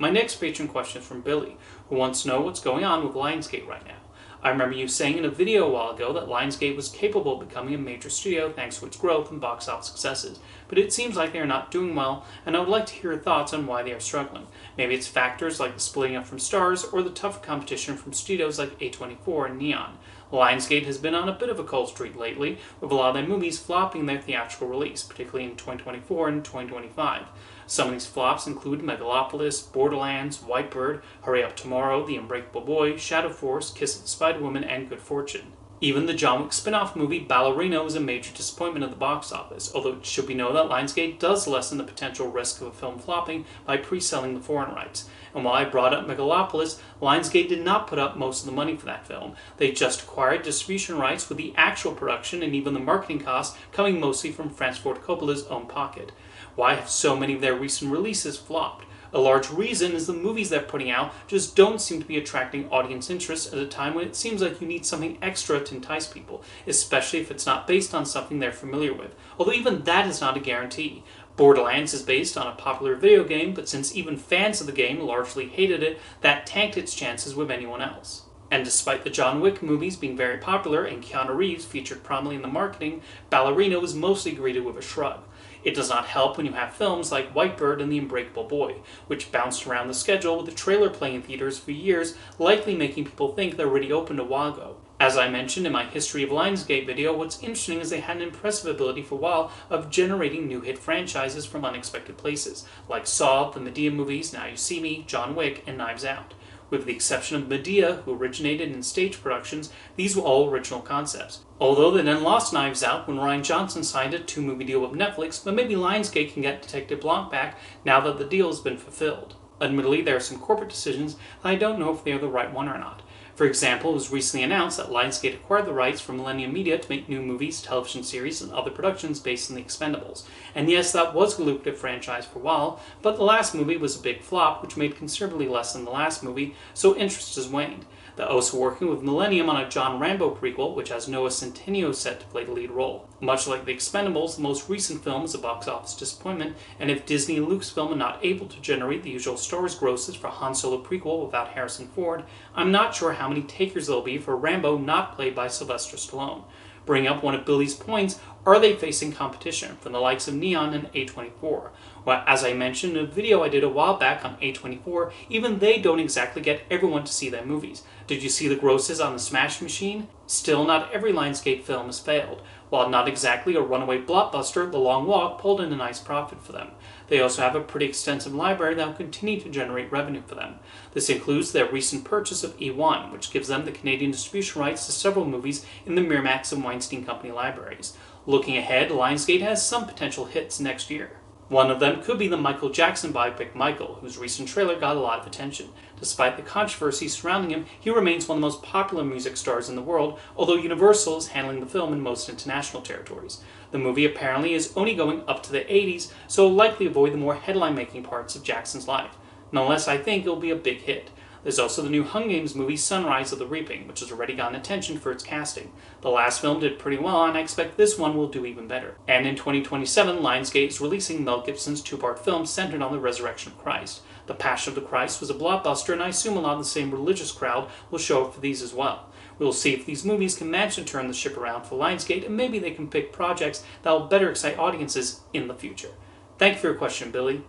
My next patron question is from Billy, who wants to know what's going on with Lionsgate right now. I remember you saying in a video a while ago that Lionsgate was capable of becoming a major studio thanks to its growth and box office successes, but it seems like they are not doing well, and I would like to hear your thoughts on why they are struggling. Maybe it's factors like the splitting up from Starz or the tougher competition from studios like A24 and Neon. Lionsgate has been on a bit of a cold streak lately, with a lot of their movies flopping their theatrical release, particularly in 2024 and 2025. Some of these flops include Megalopolis, Borderlands, Whitebird, Hurry Up Tomorrow, The Unbreakable Boy, Shadow Force, Kiss of the Spider-Woman, and Good Fortune. Even the John Wick spin-off movie Ballerina was a major disappointment at the box office, although it should be known that Lionsgate does lessen the potential risk of a film flopping by pre-selling the foreign rights. And while I brought up Megalopolis, Lionsgate did not put up most of the money for that film. They just acquired distribution rights with the actual production and even the marketing costs coming mostly from Francis Ford Coppola's own pocket. Why have so many of their recent releases flopped? A large reason is the movies they're putting out just don't seem to be attracting audience interest at a time when it seems like you need something extra to entice people, especially if it's not based on something they're familiar with, although even that is not a guarantee. Borderlands is based on a popular video game, but since even fans of the game largely hated it, that tanked its chances with anyone else. And despite the John Wick movies being very popular and Keanu Reeves featured prominently in the marketing, Ballerina was mostly greeted with a shrug. It does not help when you have films like Whitebird and The Unbreakable Boy, which bounced around the schedule with the trailer playing in theaters for years, likely making people think they're already opened a while ago. As I mentioned in my History of Lionsgate video, what's interesting is they had an impressive ability for a while of generating new hit franchises from unexpected places, like Saw, the Medea movies, Now You See Me, John Wick, and Knives Out. With the exception of Medea, who originated in stage productions, these were all original concepts. Although they then lost Knives Out when Rian Johnson signed a 2-movie deal with Netflix, but maybe Lionsgate can get Detective Blanc back now that the deal has been fulfilled. Admittedly, there are some corporate decisions that I don't know if they are the right one or not. For example, it was recently announced that Lionsgate acquired the rights from Millennium Media to make new movies, television series, and other productions based on The Expendables. And yes, that was a lucrative franchise for a while, but the last movie was a big flop, which made considerably less than the last movie, so interest has waned. They're also working with Millennium on a John Rambo prequel, which has Noah Centineo set to play the lead role. Much like The Expendables, the most recent film is a box office disappointment, and if Disney and Lucasfilm are not able to generate the usual Star Wars grosses for Han Solo prequel without Harrison Ford, I'm not sure how many takers there'll be for Rambo not played by Sylvester Stallone. Bring up one of Billy's points, are they facing competition from the likes of Neon and A24? Well, as I mentioned in a video I did a while back on A24, even they don't exactly get everyone to see their movies. Did you see the grosses on the Smash Machine? Still, not every Lionsgate film has failed. While not exactly a runaway blockbuster, The Long Walk pulled in a nice profit for them. They also have a pretty extensive library that will continue to generate revenue for them. This includes their recent purchase of E1, which gives them the Canadian distribution rights to several movies in the Miramax and Weinstein Company libraries. Looking ahead, Lionsgate has some potential hits next year. One of them could be the Michael Jackson biopic Michael, whose recent trailer got a lot of attention. Despite the controversy surrounding him, he remains one of the most popular music stars in the world, although Universal is handling the film in most international territories. The movie apparently is only going up to the 80s, so will likely avoid the more headline-making parts of Jackson's life. Nonetheless, I think it will be a big hit. There's also the new Hunger Games movie Sunrise of the Reaping, which has already gotten attention for its casting. The last film did pretty well, and I expect this one will do even better. And in 2027, Lionsgate is releasing Mel Gibson's 2-part film centered on the resurrection of Christ. The Passion of the Christ was a blockbuster, and I assume a lot of the same religious crowd will show up for these as well. We'll see if these movies can manage to turn the ship around for Lionsgate, and maybe they can pick projects that will better excite audiences in the future. Thank you for your question, Billy.